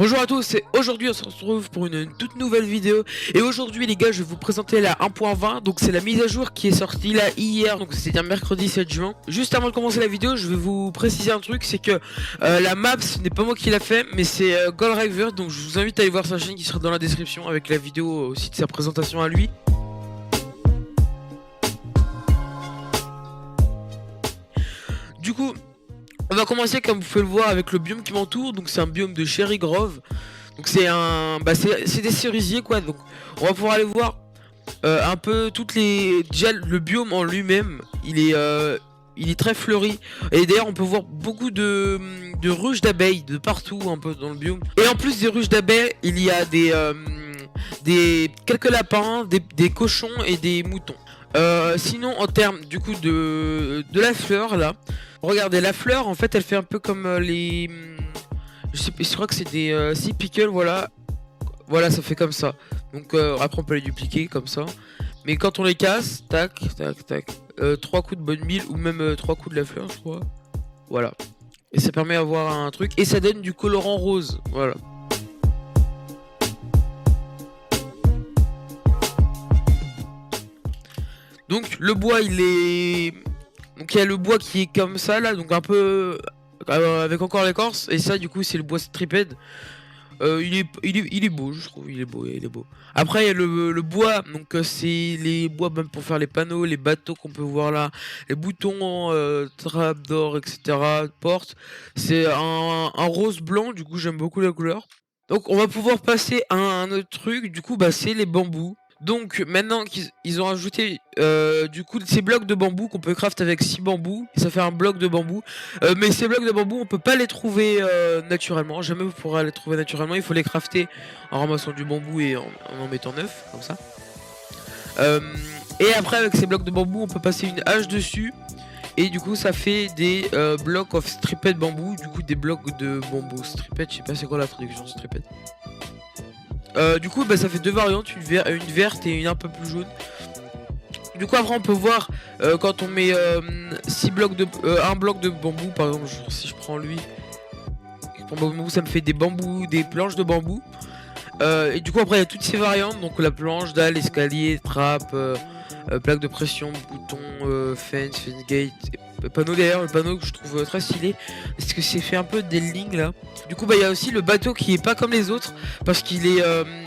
Bonjour à tous, et aujourd'hui on se retrouve pour une toute nouvelle vidéo. Et aujourd'hui les gars, je vais vous présenter la 1.20. Donc c'est la mise à jour qui est sortie là hier, donc c'est-à-dire mercredi 7 juin. Juste avant de commencer la vidéo, je vais vous préciser un truc, c'est que la map, ce n'est pas moi qui l'a fait, mais c'est Goldriver. Donc je vous invite à aller voir sa chaîne qui sera dans la description, avec la vidéo aussi de sa présentation à lui. Du coup, on va commencer comme vous pouvez le voir avec le biome qui m'entoure. Donc c'est un biome de Cherry Grove. Donc c'est c'est des cerisiers quoi. Donc on va pouvoir aller voir un peu toutes les. Déjà le biome en lui-même, il est très fleuri. Et d'ailleurs on peut voir beaucoup de ruches d'abeilles de partout un peu dans le biome. Et en plus des ruches d'abeilles, il y a des quelques lapins, des cochons et des moutons. Sinon en termes du coup de la fleur là, regardez la fleur en fait elle fait un peu comme je crois que c'est des sea pickles, voilà. Voilà, ça fait comme ça. Donc après on peut les dupliquer comme ça. Mais quand on les casse, tac, tac, tac, 3 coups de bonne mille ou même 3 coups de la fleur je crois. Voilà. Et ça permet d'avoir un truc et ça donne du colorant rose, voilà. Donc le bois il est... Donc il y a le bois qui est comme ça là, donc un peu avec encore l'écorce. Et ça du coup c'est le bois striped. Il est beau, je trouve, il est beau, il est beau. Après il y a le bois, donc c'est les bois même pour faire les panneaux, les bateaux qu'on peut voir là, les boutons, trappes d'or, etc. Portes. C'est un rose blanc, du coup j'aime beaucoup la couleur. Donc on va pouvoir passer à un autre truc, du coup bah c'est les bambous. Donc maintenant qu'ils ont ajouté du coup ces blocs de bambou qu'on peut craft avec 6 bambous, et ça fait un bloc de bambou. Mais ces blocs de bambou on peut pas les trouver naturellement, jamais vous pourrez les trouver naturellement, il faut les crafter en ramassant du bambou et en mettant neuf, comme ça. Et après avec ces blocs de bambou on peut passer une hache dessus. Et du coup ça fait des blocs of stripped bambou, du coup des blocs de bambou stripped, je sais pas c'est quoi la traduction stripped. Du coup bah, ça fait deux variantes, une verte et une un peu plus jaune. Du coup après on peut voir quand on met 6 blocs de un bloc de bambou par exemple, si je prends lui, pour bambou ça me fait des bambous, des planches de bambou. Et du coup après il y a toutes ces variantes, donc la planche, dalle, escalier, trappe, plaque de pression, bouton, fence gate, panneau derrière, le panneau que je trouve très stylé parce que c'est fait un peu des lignes là. Du coup bah il y a aussi le bateau qui est pas comme les autres parce qu'il est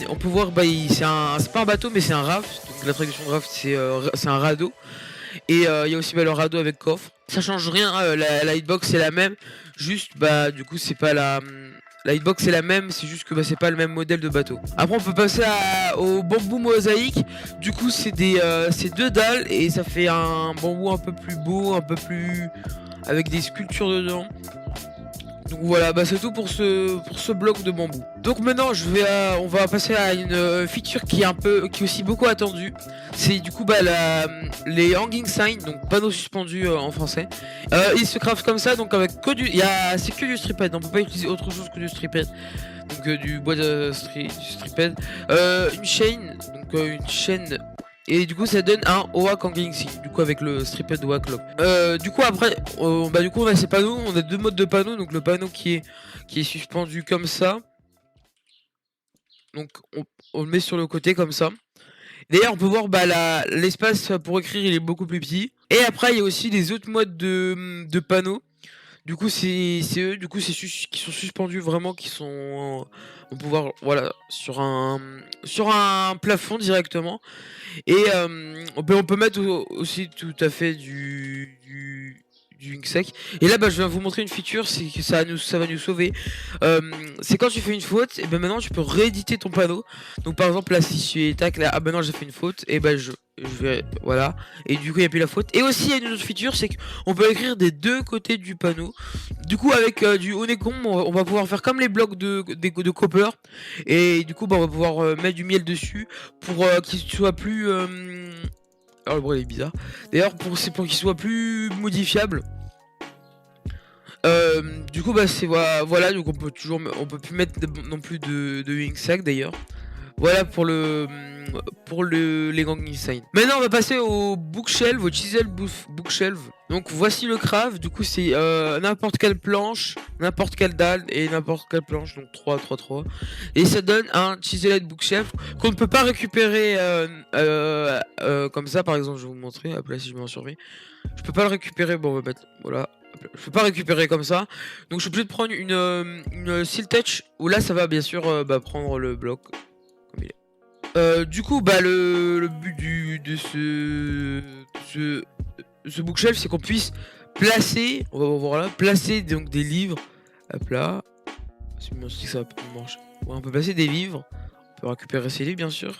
on peut voir bah c'est pas un bateau mais c'est un raft. Donc la traduction de raft c'est un radeau. Et il y a aussi bah, le radeau avec coffre. Ça change rien, la hitbox c'est la même. Juste bah du coup c'est pas la hitbox c'est la même, c'est juste que bah, c'est pas le même modèle de bateau. Après on peut passer au bambou mosaïque. Du coup c'est deux dalles et ça fait un bambou un peu plus beau, un peu plus avec des sculptures dedans. Donc voilà, bah c'est tout pour ce bloc de bambou. Donc maintenant on va passer à une feature qui est aussi beaucoup attendue. C'est du coup bah les hanging signs, donc panneaux suspendus en français. Ils se craftent comme ça, donc avec que c'est que du striped, on peut pas utiliser autre chose que du striped. Donc du bois du striped. Une chaîne, donc une chaîne. Et du coup ça donne un Oak Hanging Sign, du coup avec le stripped Oak Lock. Du coup après, bah du coup on a ces panneaux, on a deux modes de panneaux, donc le panneau qui est suspendu comme ça. Donc on le met sur le côté comme ça. D'ailleurs on peut voir bah l'espace pour écrire il est beaucoup plus petit. Et après il y a aussi les autres modes de panneaux. Du coup c'est eux, du coup qui sont suspendus vraiment, qui sont on peut voir voilà sur un plafond directement. Et on peut mettre aussi tout à fait du ink sec. Et là bah je vais vous montrer une feature, c'est que ça va nous sauver. C'est quand tu fais une faute, et ben maintenant tu peux rééditer ton panneau. Donc par exemple là si tu tac là, ah ben non j'ai fait une faute, et ben je vais voilà. Et du coup il n'y a plus la faute. Et aussi il y a une autre feature, c'est qu'on peut écrire des deux côtés du panneau. Du coup avec du honeycomb on va pouvoir faire comme les blocs de copper. Et du coup bah, on va pouvoir mettre du miel dessus pour qu'il soit plus alors le bruit est bizarre. D'ailleurs c'est pour qu'il soit plus modifiable. Du coup bah c'est voilà, donc on peut plus mettre non plus de ink sac d'ailleurs. Voilà pour les ganging signs. Maintenant on va passer au bookshelf, au chisel bookshelf. Donc voici le craft, du coup c'est n'importe quelle planche, n'importe quelle dalle et n'importe quelle planche, donc 3 3 3. Et ça donne un chiseled bookshelf qu'on ne peut pas récupérer comme ça. Par exemple je vais vous montrer, hop là si je m'en surveille. Je peux pas le récupérer, bon on va mettre, voilà. Je peux pas récupérer comme ça, donc je suis obligé de prendre une seal touch où là ça va bien sûr prendre le bloc comme il est. Du coup bah le but de ce bookshelf c'est qu'on puisse placer, on va voir là, placer donc des livres, hop là, c'est bien si ça marche. Ouais, on peut placer des livres, on peut récupérer ces livres bien sûr.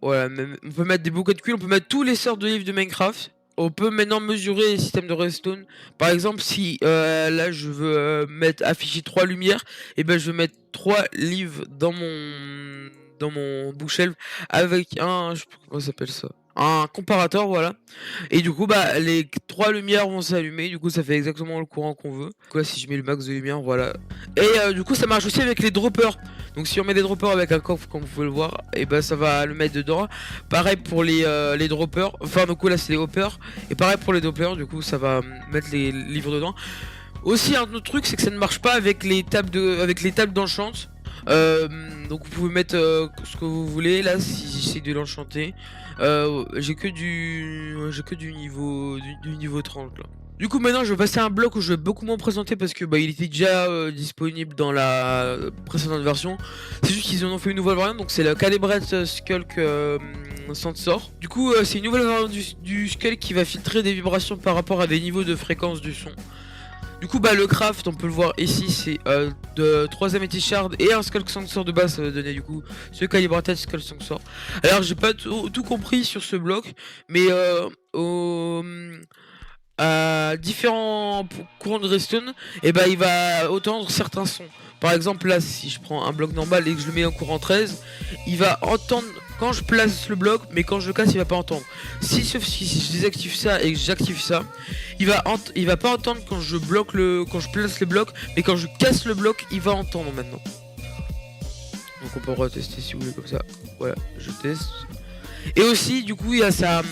Voilà, même, on peut mettre des bouquets de cuir, on peut mettre tous les sortes de livres de Minecraft. On peut maintenant mesurer les systèmes de redstone. Par exemple, si là je veux mettre afficher 3 lumières, et ben je vais mettre 3 livres dans mon bookshelf avec un, je sais pas comment ça s'appelle ça, un comparateur, voilà. Et du coup bah les 3 lumières vont s'allumer, du coup ça fait exactement le courant qu'on veut. Quoi si je mets le max de lumière, voilà. Et du coup ça marche aussi avec les droppers. Donc si on met des droppers avec un coffre comme vous pouvez le voir, et ben ça va le mettre dedans. Pareil pour les droppers, enfin du coup là c'est les hoppers. Et pareil pour les droppers, du coup ça va mettre les livres dedans. Aussi un autre truc c'est que ça ne marche pas avec les tables d'enchant. Donc vous pouvez mettre ce que vous voulez. Là si j'essaie de l'enchanter, j'ai que du niveau 30 là. Du coup maintenant je vais passer à un bloc où je vais beaucoup moins présenter parce que bah il était déjà disponible dans la précédente version. C'est juste qu'ils en ont fait une nouvelle variante, donc c'est le Calibrate Skulk Sensor. Du coup c'est une nouvelle variante du Skulk qui va filtrer des vibrations par rapport à des niveaux de fréquence du son. Du coup bah le craft on peut le voir ici, c'est de 3 amethyst shard et un Skulk Sensor de base. Ça va donner du coup ce Calibrated Skulk Sensor. Alors j'ai pas tout compris sur ce bloc, mais à différents courants de redstone, et bah il va entendre certains sons. Par exemple là si je prends un bloc normal et que je le mets en courant 13, il va entendre quand je place le bloc, mais quand je le casse il va pas entendre. Sauf si je désactive ça et que j'active ça, il va pas entendre quand je place les blocs, mais quand je casse le bloc il va entendre maintenant. Donc on peut retester si vous voulez comme ça. Voilà, je teste. Et aussi du coup il y a sa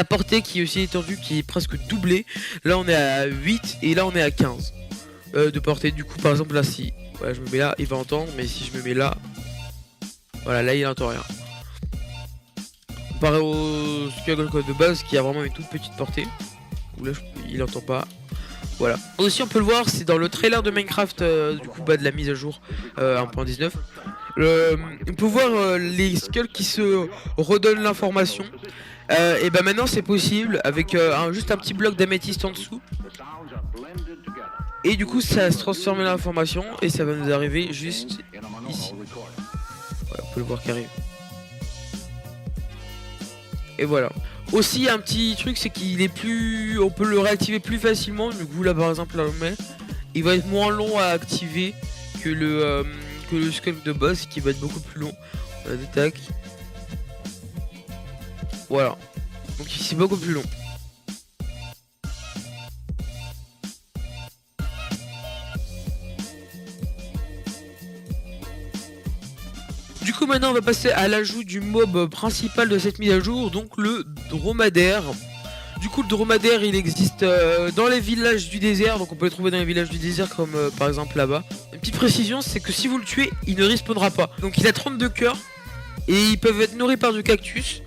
portée qui est aussi étendue, qui est presque doublée. Là on est à 8 et là on est à 15 de portée. Du coup par exemple là si voilà, je me mets là il va entendre, mais si je me mets là, voilà là il n'entend rien. Comparé au Skullcode de base qui a vraiment une toute petite portée, où là il entend pas. Voilà. Aussi on peut le voir, c'est dans le trailer de Minecraft du coup de la mise à jour 1.19. On peut voir les skulls qui se redonnent l'information. Et bah maintenant c'est possible avec juste un petit bloc d'améthyste en dessous. Et du coup ça se transforme l'information et ça va nous arriver juste ici. Voilà, on peut le voir qui arrive. Et voilà. Aussi un petit truc c'est qu'il est plus, on peut le réactiver plus facilement. Du coup là par exemple là on le met, il va être moins long à activer que le Skulk de base qui va être beaucoup plus long. On a des tacs. Voilà. Donc c'est beaucoup plus long. Du coup maintenant on va passer à l'ajout du mob principal de cette mise à jour, donc le dromadaire. Du coup le dromadaire il existe dans les villages du désert, donc on peut le trouver dans les villages du désert comme par exemple là-bas. Une petite précision c'est que si vous le tuez il ne respawnera pas. Donc il a 32 cœurs et ils peuvent être nourris par du cactus.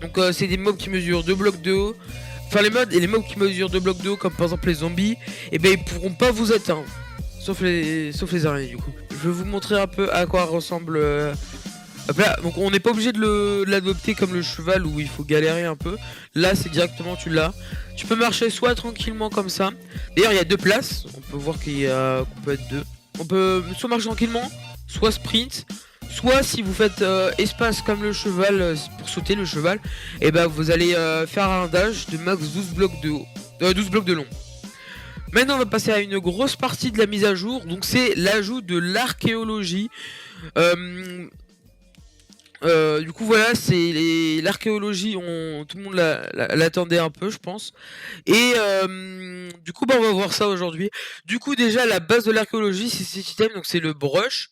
Donc c'est des mobs qui mesurent 2 blocs de haut. Enfin les mobs qui mesurent 2 blocs de haut comme par exemple les zombies, et ben ils pourront pas vous atteindre. Sauf les araignées du coup. Je vais vous montrer un peu à quoi ressemble là, donc on n'est pas obligé de l'adopter comme le cheval où il faut galérer un peu. Là c'est directement tu l'as. Tu peux marcher soit tranquillement comme ça. D'ailleurs il y a 2 places. On peut voir qu'on peut être 2. On peut soit marcher tranquillement, soit sprint. Soit si vous faites espace comme le cheval, pour sauter le cheval, et ben vous allez faire un dash de max 12 blocs de haut, 12 blocs de long. Maintenant on va passer à une grosse partie de la mise à jour, donc c'est l'ajout de l'archéologie. Du coup voilà, c'est l'archéologie, tout le monde l'attendait un peu je pense. Et du coup bah, on va voir ça aujourd'hui. Du coup déjà la base de l'archéologie c'est cet item, donc c'est le brush.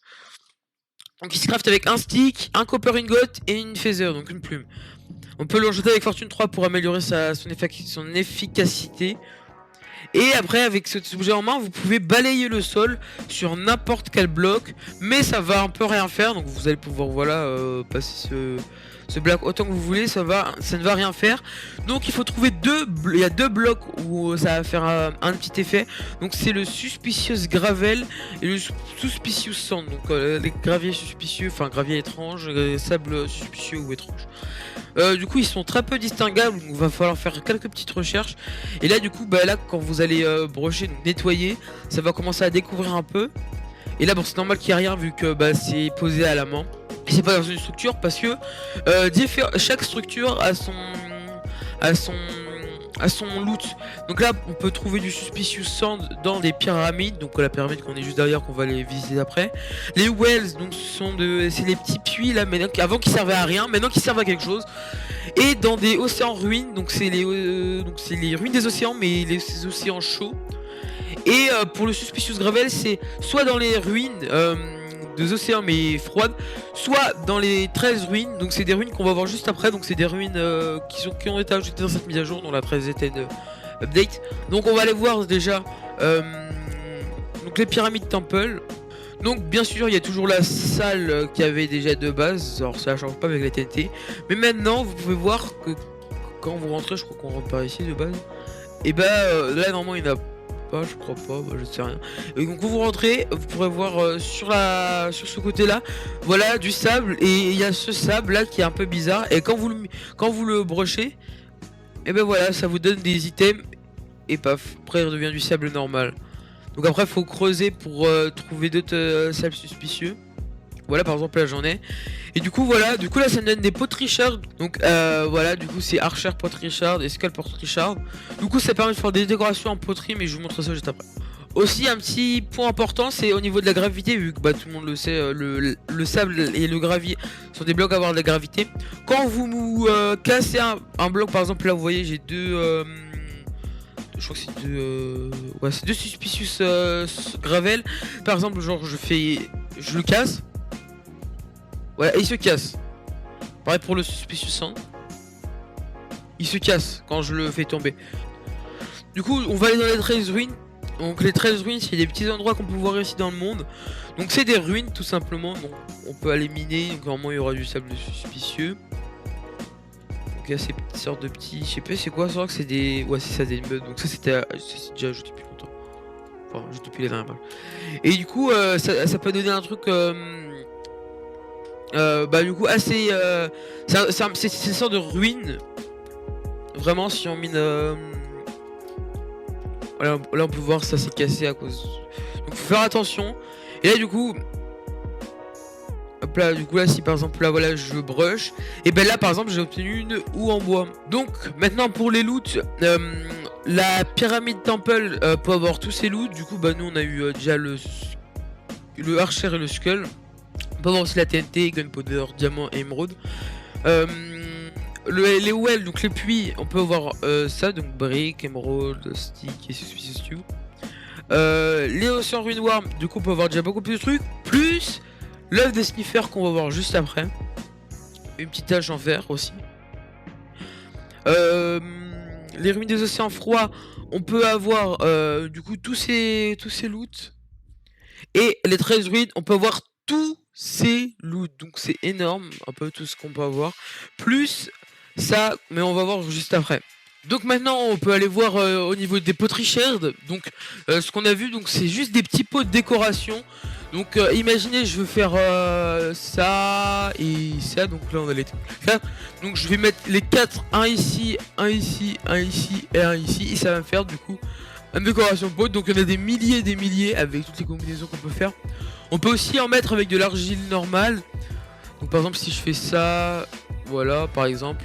Donc il se craft avec un stick, un copper ingot et une feather, donc une plume. On peut le jeter avec fortune 3 pour améliorer son efficacité. Et après, avec cet objet en main, vous pouvez balayer le sol sur n'importe quel bloc, mais ça va un peu rien faire. Donc vous allez pouvoir passer ce bloc autant que vous voulez, ça ne va rien faire. Donc il faut trouver il y a deux blocs où ça va faire un petit effet. Donc c'est le Suspicious Gravel et le Suspicious Sand. Donc les graviers suspicieux, enfin graviers étranges, sable suspicieux ou étrange. Du coup ils sont très peu distinguables, donc il va falloir faire quelques petites recherches. Et là du coup là quand vous allez brocher, donc nettoyer, ça va commencer à découvrir un peu. Et là bon c'est normal qu'il n'y ait rien vu que c'est posé à la main. Et c'est pas dans une structure parce que chaque structure a son loot. Donc là on peut trouver du Suspicious Sand dans des pyramides, donc la pyramide qu'on est juste derrière, qu'on va aller visiter après. Les wells, donc c'est les petits puits là, mais avant qui servaient à rien, maintenant qui servent à quelque chose. Et dans des océans ruines, donc c'est les ruines des océans, mais ces océans chauds. Et pour le Suspicious Gravel, c'est soit dans les ruines des océans mais froides, soit dans les 13 ruines, donc c'est des ruines qu'on va voir juste après, donc c'est des ruines qui ont été ajoutées dans cette mise à jour, dont la 13 était une update. Donc on va aller voir déjà donc les pyramides temple. Donc bien sûr il y a toujours la salle qui avait déjà de base, alors ça change pas avec la TNT, mais maintenant vous pouvez voir que quand vous rentrez, je crois qu'on rentre par ici de base, et là normalement il n'y en a pas, je crois pas, je sais rien. Et donc quand vous rentrez, vous pourrez voir sur ce côté là, voilà du sable, et il y a ce sable là qui est un peu bizarre, et quand vous le brochez, et voilà, ça vous donne des items, et paf, après il redevient du sable normal. Donc après il faut creuser pour trouver d'autres sables suspicieux. Voilà, par exemple là j'en ai. Et du coup là ça me donne des poteries shard. Donc voilà, du coup c'est archer poterie shard et skull poterie shard. Du coup ça permet de faire des décorations en poterie, mais je vous montre ça juste après. Aussi un petit point important, c'est au niveau de la gravité, vu que tout le monde le sait, le sable et le gravier sont des blocs à avoir de la gravité. Quand vous cassez un bloc, par exemple là vous voyez j'ai deux je crois que c'est deux Suspicious Gravel. Par exemple genre je le casse. Voilà, et il se casse. Pareil pour le Suspicious Sand. Il se casse quand je le fais tomber. Du coup, on va aller dans les 13 ruines. Donc les 13 ruines, c'est des petits endroits qu'on peut voir ici dans le monde. Donc c'est des ruines tout simplement. Donc on peut aller miner. Donc normalement il y aura du sable suspicieux. Donc il y a ces petites sortes de petits... Je sais pas c'est quoi, c'est vrai que c'est des... Ouais c'est ça, des bugs. Donc ça c'est déjà ajouté depuis longtemps. Enfin, juste depuis les dernières pages. Et du coup, ça peut donner un truc... du coup assez c'est une sorte de ruine vraiment. Si on mine voilà, là on peut voir ça s'est cassé à cause, donc faut faire attention. Et là du coup hop là, du coup là si par exemple là voilà je brush, et là par exemple j'ai obtenu une houe en bois. Donc maintenant pour les loots, la pyramide temple peut avoir tous ses loots. Du coup nous on a eu déjà le archer et le skull. On peut avoir aussi la TNT, gunpowder, diamant et émeraude. Les wells, donc les puits, on peut avoir ça, donc brick, émeraude, stick et suspicious stew. Les océans ruine worm, du coup on peut avoir déjà beaucoup plus de trucs, plus l'œuf des sniffers qu'on va voir juste après. Une petite tâche en fer aussi. Les ruines des océans froids, on peut avoir du coup tous ces loots. Et les 13 ruines, on peut avoir tous ces loots, donc c'est énorme, un peu tout ce qu'on peut avoir, plus ça, mais on va voir juste après. Donc maintenant on peut aller voir au niveau des poteries shard. Donc ce qu'on a vu, donc c'est juste des petits pots de décoration. Donc imaginez je veux faire ça et ça, donc là on a les 4. Donc je vais mettre les 4, un ici, un ici, un ici et un ici, et ça va me faire du coup une décoration pot. Donc on a des milliers avec toutes les combinaisons qu'on peut faire. On peut aussi en mettre avec de l'argile normale. Donc par exemple si je fais ça, voilà par exemple.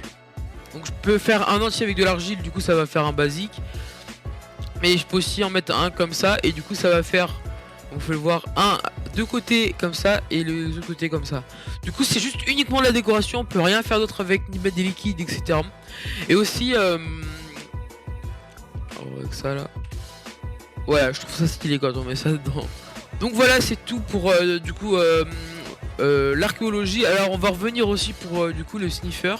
Donc je peux faire un entier avec de l'argile, du coup ça va faire un basique. Mais je peux aussi en mettre un comme ça, et du coup ça va faire, on peut le voir, deux côtés comme ça et les autres côtés comme ça. Du coup c'est juste uniquement la décoration, on peut rien faire d'autre avec, ni mettre des liquides etc. Et aussi avec ça là. Ouais, je trouve ça stylé quand on met ça dedans. Donc voilà, c'est tout pour du coup l'archéologie. Alors on va revenir aussi pour du coup le sniffer.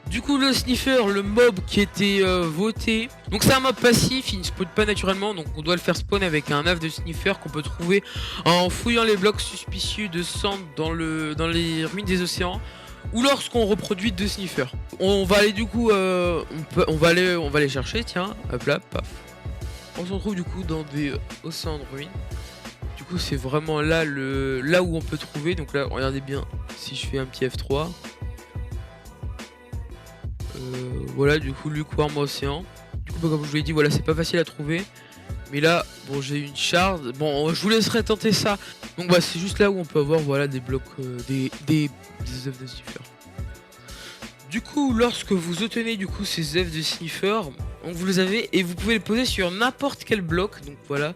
Du coup le sniffer, le mob qui était voté, donc c'est un mob passif, il ne spawn pas naturellement, donc on doit le faire spawn avec un œuf de sniffer qu'on peut trouver en fouillant les blocs suspicieux de sang dans les ruines des océans, ou lorsqu'on reproduit deux sniffers. On va aller du coup, on va les chercher, tiens, hop là, paf. On se retrouve du coup dans des océans de ruines. Du coup c'est vraiment là où on peut trouver, donc là regardez bien, si je fais un petit F3. Voilà, du coup lukewarm océan. Du coup comme je vous l'ai dit, voilà, c'est pas facile à trouver. Mais là, bon, j'ai une shard. Bon, je vous laisserai tenter ça. Donc bah c'est juste là où on peut avoir, voilà, des blocs, des œufs de sniffer. Du coup, lorsque vous obtenez du coup ces œufs de sniffer, donc vous les avez et vous pouvez les poser sur n'importe quel bloc. Donc voilà.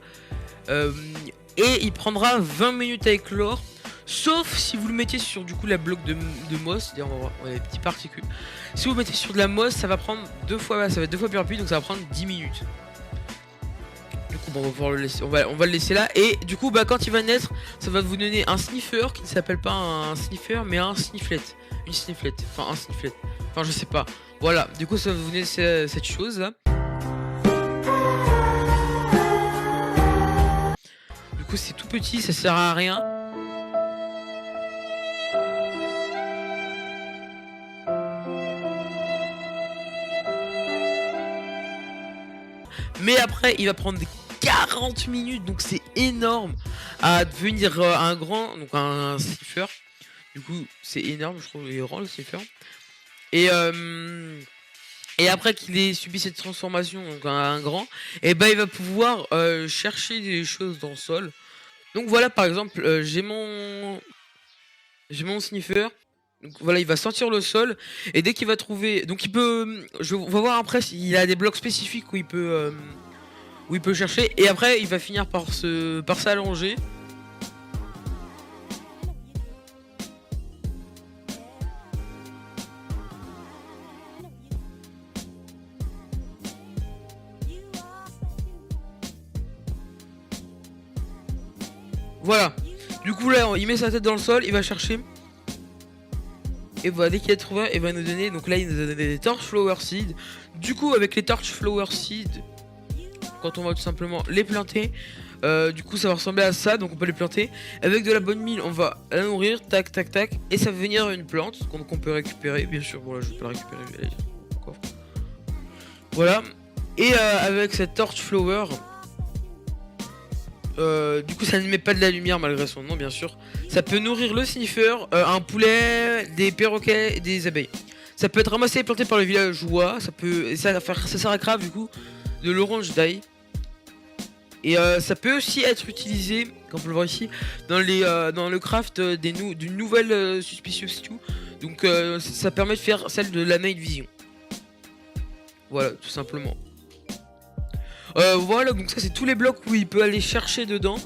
Et il prendra 20 minutes à éclore. Sauf si vous le mettez sur du coup la bloc de moss, c'est-à-dire on va voir les petites particules. Si vous le mettez sur de la moss, ça va prendre ça va être deux fois plus rapide, donc ça va prendre 10 minutes. Du coup, bon, on va pouvoir le laisser, on va le laisser là. Et du coup, bah quand il va naître, ça va vous donner un sniffer qui ne s'appelle pas un sniffer, mais un snifflet, une snifflet, enfin un snifflet, enfin je sais pas. Voilà, du coup ça va vous donner cette chose là. Du coup c'est tout petit, ça sert à rien. Mais après il va prendre 40 minutes, donc c'est énorme, à devenir un grand, donc un sniffer. Du coup c'est énorme, je trouve, il est grand le sniffer. Et après qu'il ait subi cette transformation, donc un grand, et bah il va pouvoir chercher des choses dans le sol. Donc voilà, par exemple, j'ai mon sniffer. Donc voilà, il va sentir le sol et dès qu'il va trouver, donc il peut, on va voir après s'il a des blocs spécifiques où il peut chercher, et après il va finir par s'allonger. Voilà. Du coup là, il met sa tête dans le sol, il va chercher. Et voilà, dès qu'il a trouvé, il va nous donner. Donc là, il nous a donné des torch flower seed. Du coup, avec les torch flower seed, quand on va tout simplement les planter, du coup, ça va ressembler à ça. Donc on peut les planter avec de la bonne mine. On va la nourrir, tac, tac, tac, et ça va venir une plante qu'on peut récupérer. Bien sûr, voilà, je peux la récupérer. Voilà. Et avec cette torch flower. Du coup ça ne met pas de la lumière malgré son nom bien sûr. Ça peut nourrir le sniffer, un poulet, des perroquets et des abeilles. Ça peut être ramassé et planté par le villageois. Ça sert à craft du coup de l'orange dye. Et ça peut aussi être utilisé, comme on peut le voir ici, dans le craft d'une nouvelle suspicious stew. Donc ça permet de faire celle de la night vision. Voilà, tout simplement. Voilà, donc ça c'est tous les blocs où il peut aller chercher dedans.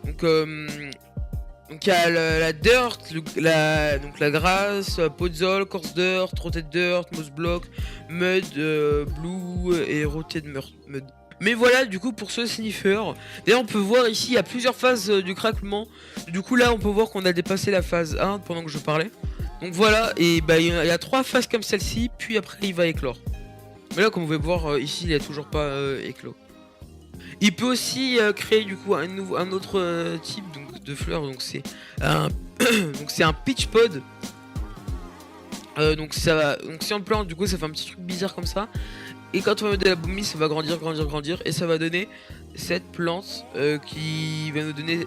Donc il y a la dirt, donc la grasse, podzol, coarse dirt, rotted dirt, moss block, mud, blue et rotted mud. Mais voilà, du coup pour ce sniffer, d'ailleurs on peut voir ici il y a plusieurs phases du craquement. Du coup là on peut voir qu'on a dépassé la phase 1 pendant que je parlais. Donc voilà, et bah il y a 3 phases comme celle-ci, puis après il va éclore. Mais là comme vous pouvez voir ici il n'a toujours pas éclos. Il peut aussi créer du coup un autre type donc, de fleurs, donc c'est un un pitch pod. Donc si on le plante du coup ça fait un petit truc bizarre comme ça. Et quand on met de la boumie ça va grandir et ça va donner cette plante qui va nous donner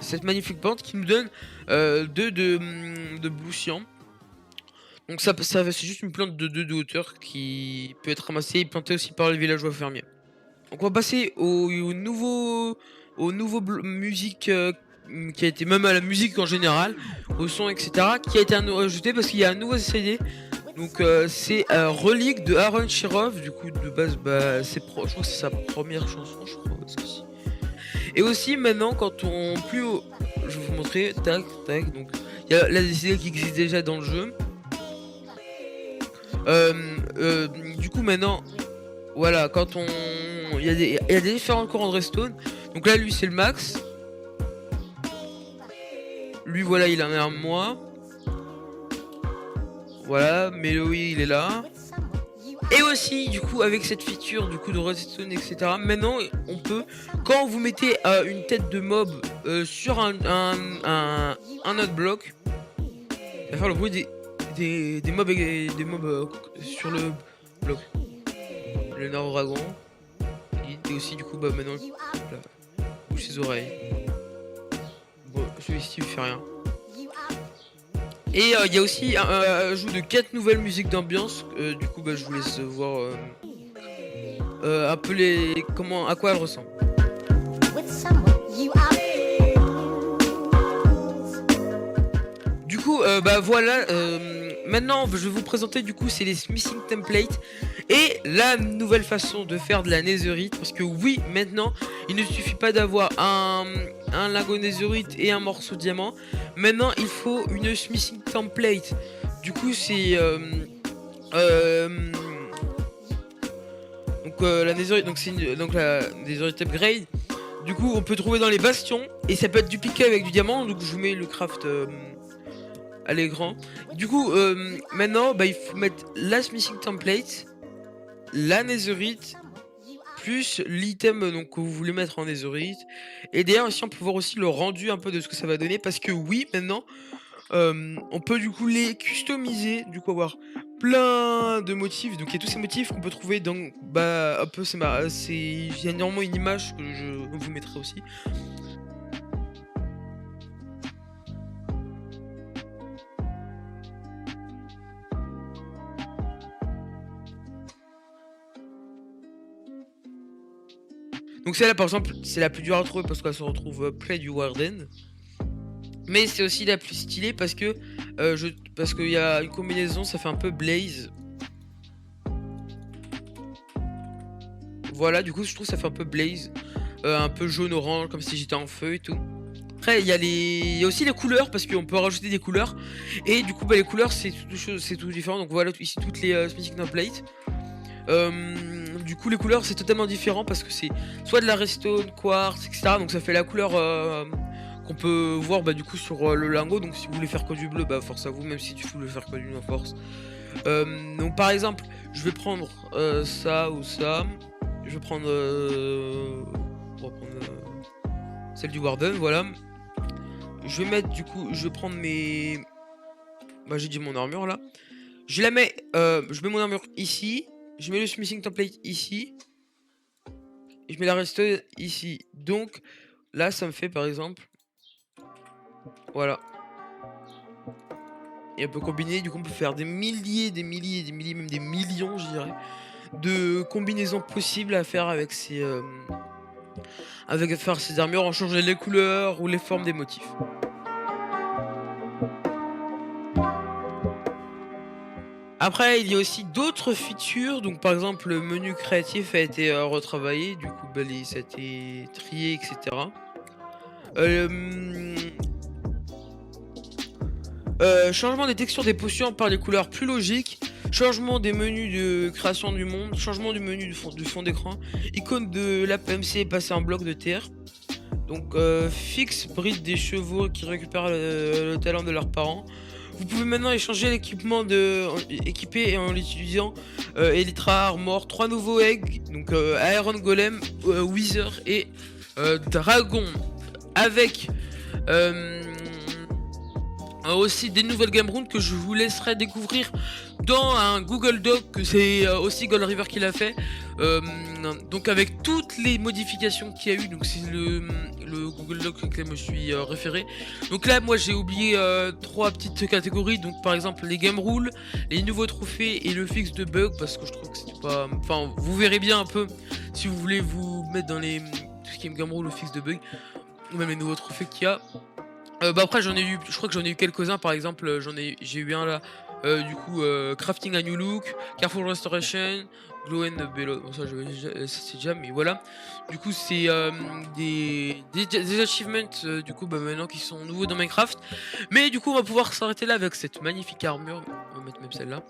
cette magnifique plante qui nous donne 2 de blue cyan. Donc ça c'est juste une plante de 2 de hauteur qui peut être ramassée et plantée aussi par les villageois fermiers. Donc on va passer au nouveau musique qui a été, même à la musique en général, au son etc, qui a été ajouté parce qu'il y a un nouveau CD. Donc c'est Relique de Aaron Cherov. Du coup de base bah je crois que c'est sa première chanson je crois. Et aussi maintenant quand on plus haut, je vais vous montrer, tac tac, donc il y a la CD qui existe déjà dans le jeu. Du coup maintenant voilà, quand on il y a des différents courants de redstone. Donc là lui c'est le max. Lui voilà, il en a un moi. Voilà, Meloy il est là. Et aussi du coup avec cette feature du coup de redstone etc. Maintenant on peut, quand vous mettez une tête de mob sur un autre bloc, ça va faire le bruit des mobs sur le bloc. Le Dragon. Et aussi du coup bah maintenant bouge ses oreilles. Bon celui-ci il fait rien. Et il y a aussi un ajout de 4 nouvelles musiques d'ambiance. Du coup bah je vous laisse voir un peu à quoi elles ressemblent. Du coup bah voilà, maintenant je vais vous présenter du coup c'est les smithing templates et la nouvelle façon de faire de la netherite, parce que oui maintenant il ne suffit pas d'avoir un lingot netherite et un morceau de diamant. Maintenant il faut une smithing template. Du coup c'est donc la netherite, donc c'est donc la netherite upgrade. Du coup on peut trouver dans les bastions et ça peut être dupliqué avec du diamant. Donc je vous mets le craft à l'écran. Du coup maintenant bah, il faut mettre la smithing template, la netherite plus l'item donc que vous voulez mettre en netherite. Et d'ailleurs ici on peut voir aussi le rendu un peu de ce que ça va donner, parce que oui maintenant on peut du coup les customiser, du coup avoir plein de motifs. Donc il y a tous ces motifs qu'on peut trouver dans bah un peu c'est il y a normalement une image que je vous mettrai aussi. Donc celle-là par exemple c'est la plus dure à trouver parce qu'elle se retrouve près du Warden. Mais c'est aussi la plus stylée parce que parce qu'il y a une combinaison, ça fait un peu Blaze. Voilà, du coup je trouve que ça fait un peu Blaze, un peu jaune orange comme si j'étais en feu et tout. Après il y a aussi les couleurs, parce qu'on peut rajouter des couleurs et du coup bah les couleurs c'est tout différent. Donc voilà ici toutes les smithing templates. Du coup les couleurs c'est totalement différent parce que c'est soit de la redstone, quartz, etc. Donc ça fait la couleur qu'on peut voir bah, du coup sur le lingot. Donc si vous voulez faire que du bleu, bah force à vous, même si tu voulais faire que du noir, force. Donc par exemple je vais prendre ça ou ça. Je vais prendre, on va prendre celle du Warden, voilà. Je vais mettre du coup, je vais prendre mes... Bah j'ai dit mon armure là. Je la mets, je mets mon armure ici. Je mets le smithing template ici. Et je mets la redstone ici. Donc là ça me fait par exemple... Voilà. Et on peut combiner, du coup on peut faire des milliers, même des millions je dirais, de combinaisons possibles à faire avec ces... faire ces armures en changeant les couleurs ou les formes des motifs. Après, il y a aussi d'autres features. Donc, par exemple, le menu créatif a été retravaillé. Du coup, bah, ça a été trié, etc. Changement des textures des potions par des couleurs plus logiques. Changement des menus de création du monde. Changement du menu de fond d'écran. Icône de l'APMC passée en bloc de terre. Donc, fixe bride des chevaux qui récupèrent le talent de leurs parents. Vous pouvez maintenant échanger l'équipement équipé en l'utilisant Elytra, Armor, 3 nouveaux eggs, donc Iron Golem, Wither et Dragon, avec aussi des nouvelles game runes que je vous laisserai découvrir dans un Google Doc, que c'est aussi Gold River qui l'a fait, donc avec toutes les modifications qu'il y a eu. Donc c'est le Google Doc auquel je me suis référé. Donc là moi j'ai oublié 3 petites catégories, donc par exemple les game rules, les nouveaux trophées et le fixe de bug, parce que je trouve que c'était pas... Enfin vous verrez bien un peu si vous voulez vous mettre dans les... tout ce qui est game rule, le fixe de bug, ou même les nouveaux trophées qu'il y a. Bah après j'en ai eu, je crois que j'en ai eu quelques-uns. Par exemple j'ai eu un là, du coup Crafting a New Look, Careful Restoration, Glow and Bellow, bon ça c'est déjà, mais voilà. Du coup c'est des achievements du coup bah maintenant qui sont nouveaux dans Minecraft. Mais du coup on va pouvoir s'arrêter là avec cette magnifique armure, on va mettre même celle-là.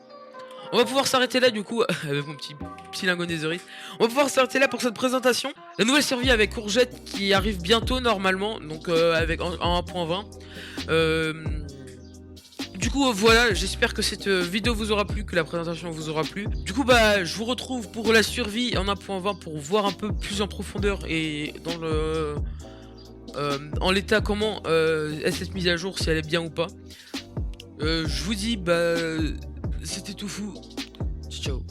On va pouvoir s'arrêter là du coup avec mon petit lingot netherite. On va pouvoir s'arrêter là pour cette présentation. La nouvelle survie avec courgette qui arrive bientôt normalement, donc avec en 1.20. Du coup voilà, j'espère que cette vidéo vous aura plu, que la présentation vous aura plu. Du coup bah je vous retrouve pour la survie en 1.20 pour voir un peu plus en profondeur et dans le en l'état comment est cette mise à jour, si elle est bien ou pas. Je vous dis bah c'était tout fou. Ciao.